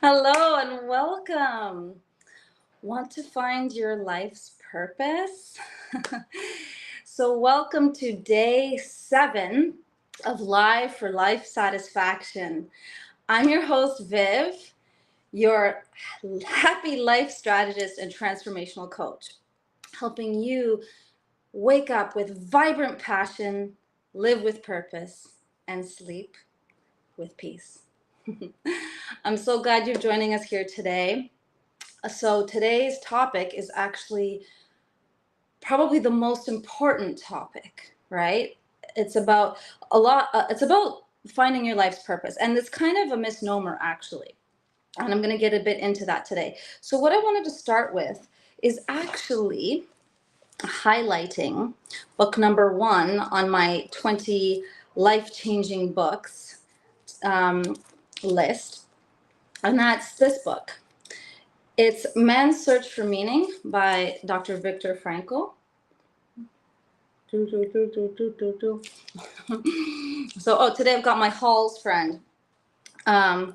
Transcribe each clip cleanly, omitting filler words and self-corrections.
Hello and welcome. Want to find your life's purpose? So, welcome to day 7 of Live for Life Satisfaction. I'm your host, Viv, your happy life strategist and transformational coach, helping you wake up with vibrant passion, live with purpose, and sleep with peace. I'm so glad you're joining us here today. So today's topic is actually probably the most important topic, right? It's about it's about finding your life's purpose. And it's kind of a misnomer, actually. And I'm going to get a bit into that today. So what I wanted to start with is actually highlighting book number 1 on my 20 life-changing books list. And that's this book. It's Man's Search for Meaning by Dr. Victor Frankl. So, today I've got my Halls friend. For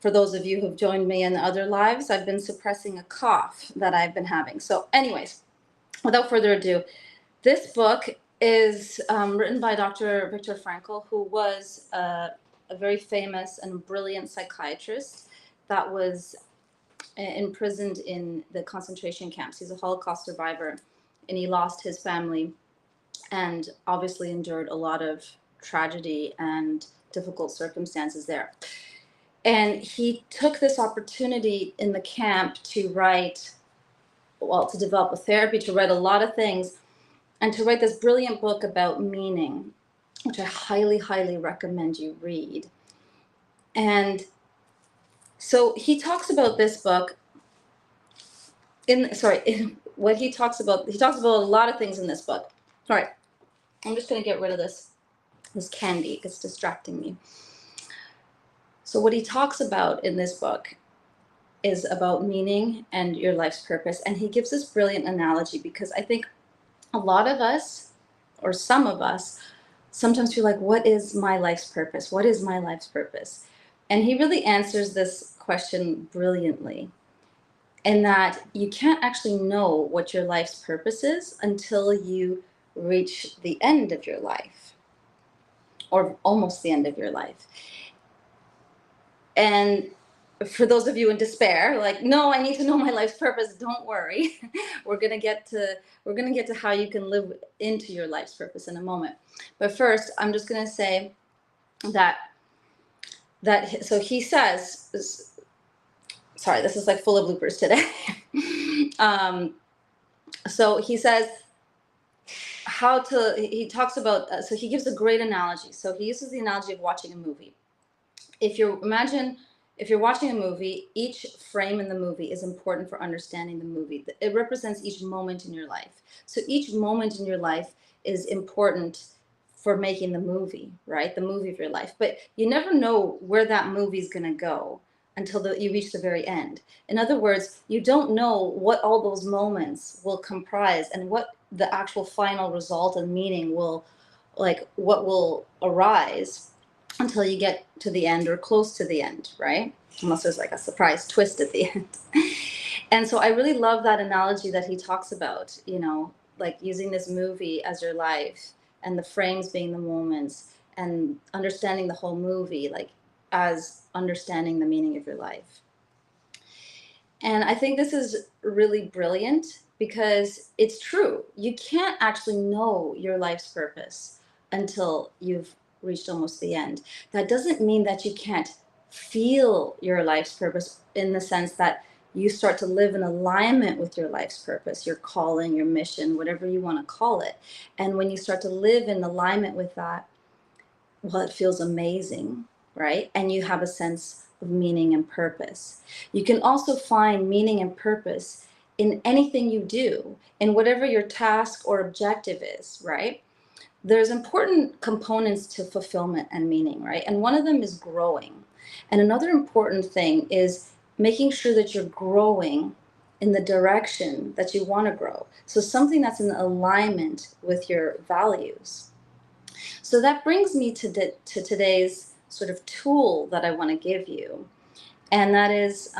those of you who've joined me in the other lives, I've been suppressing a cough that I've been having. So anyways, without further ado, this book is written by Dr. Victor Frankl, who was a very famous and brilliant psychiatrist that was imprisoned in the concentration camps. He's a Holocaust survivor, and he lost his family and obviously endured a lot of tragedy and difficult circumstances there. And he took this opportunity in the camp to to develop a therapy, to write a lot of things, and to write this brilliant book about meaning, which I highly, highly recommend you read. And so he talks about this book he talks about a lot of things in this book. All right, I'm just going to get rid of this candy. It's distracting me. So what he talks about in this book is about meaning and your life's purpose. And he gives this brilliant analogy because I think a lot of us, or some of us, sometimes feel like, what is my life's purpose? What is my life's purpose? And he really answers this question brilliantly, in that you can't actually know what your life's purpose is until you reach the end of your life, or almost the end of your life. And for those of you in despair, like, no, I need to know my life's purpose, don't worry. We're gonna get to how you can live into your life's purpose in a moment. But first, I'm just gonna say that so he says, sorry, this is like full of bloopers today. So he says he talks about, so he gives a great analogy. So he uses the analogy of watching a movie. If you're watching a movie, each frame in the movie is important for understanding the movie. It represents each moment in your life. So each moment in your life is important for making the movie, right? The movie of your life. But you never know where that movie is going to go until you reach the very end. In other words, you don't know what all those moments will comprise and what the actual final result and meaning what will arise until you get to the end or close to the end, right? Unless there's like a surprise twist at the end. And so I really love that analogy that he talks about, like using this movie as your life and the frames being the moments, and understanding the whole movie like as understanding the meaning of your life. And I think this is really brilliant because it's true. You can't actually know your life's purpose until you've reached almost the end. That doesn't mean that you can't feel your life's purpose, in the sense that you start to live in alignment with your life's purpose, your calling, your mission, whatever you want to call it. And when you start to live in alignment with that, well, it feels amazing, right? And you have a sense of meaning and purpose. You can also find meaning and purpose in anything you do, in whatever your task or objective is, right? There's important components to fulfillment and meaning, right? And one of them is growing. And another important thing is making sure that you're growing in the direction that you want to grow. So something that's in alignment with your values. So that brings me to today's sort of tool that I want to give you, and that is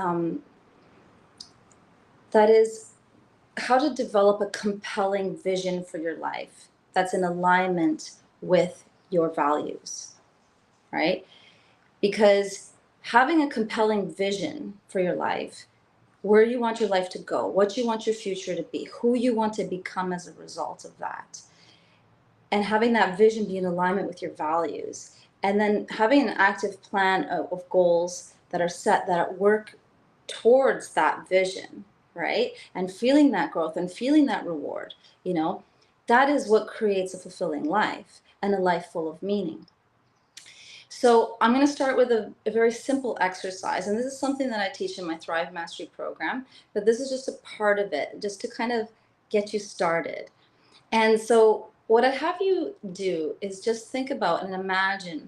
how to develop a compelling vision for your life that's in alignment with your values, right? Because having a compelling vision for your life, where you want your life to go, what you want your future to be, who you want to become as a result of that, and having that vision be in alignment with your values, and then having an active plan of goals that are set, that work towards that vision, right? And feeling that growth and feeling that reward, that is what creates a fulfilling life and a life full of meaning. So I'm going to start with a very simple exercise, and this is something that I teach in my Thrive Mastery program, but this is just a part of it, just to kind of get you started. And so what I have you do is just think about and imagine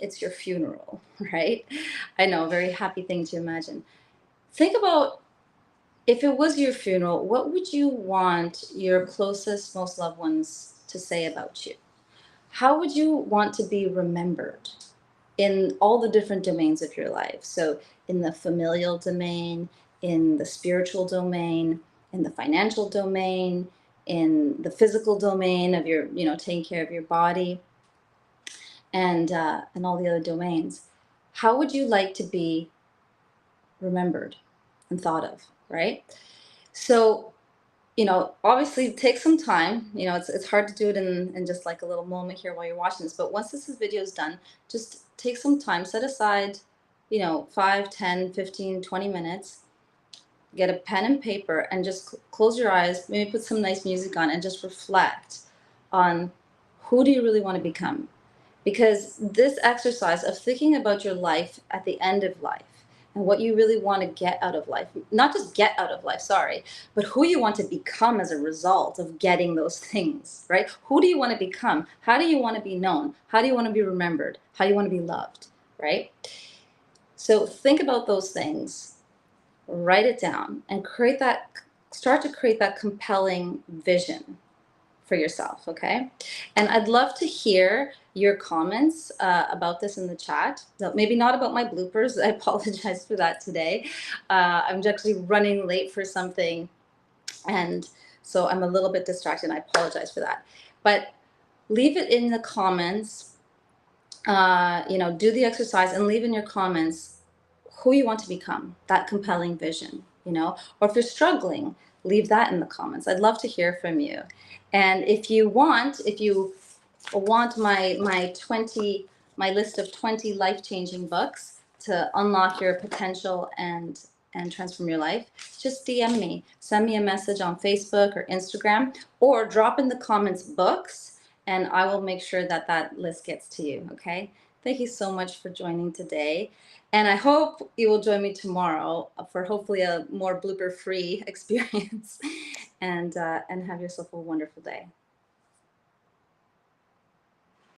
it's your funeral, right? I know, a very happy thing to imagine. Think about, if it was your funeral, what would you want your closest, most loved ones to say about you? How would you want to be remembered in all the different domains of your life? So in the familial domain, in the spiritual domain, in the financial domain, in the physical domain of your, taking care of your body, and all the other domains. How would you like to be remembered and thought of, right? So, obviously take some time. It's hard to do it in just like a little moment here while you're watching this, but once this video is done, just take some time, set aside, 5, 10, 15, 20 minutes, get a pen and paper, and just close your eyes, maybe put some nice music on, and just reflect on, who do you really want to become? Because this exercise of thinking about your life at the end of life and what you really want to get out of life, not just get out of life, sorry, but who you want to become as a result of getting those things, right? Who do you want to become? How do you want to be known? How do you want to be remembered? How do you want to be loved, right? So think about those things, write it down, and start to create that compelling vision for yourself, okay? And I'd love to hear your comments about this in the chat. So maybe not about my bloopers. I apologize for that today. I'm actually running late for something, and so I'm a little bit distracted. I apologize for that. But leave it in the comments. Do the exercise and leave in your comments who you want to become, that compelling vision, or if you're struggling, leave that in the comments. I'd love to hear from you. And if you want my list of 20 life-changing books to unlock your potential and transform your life, just DM me, send me a message on Facebook or Instagram, or drop in the comments books, and I will make sure that list gets to you, okay? Thank you so much for joining today. And I hope you will join me tomorrow for hopefully a more blooper-free experience. And have yourself a wonderful day.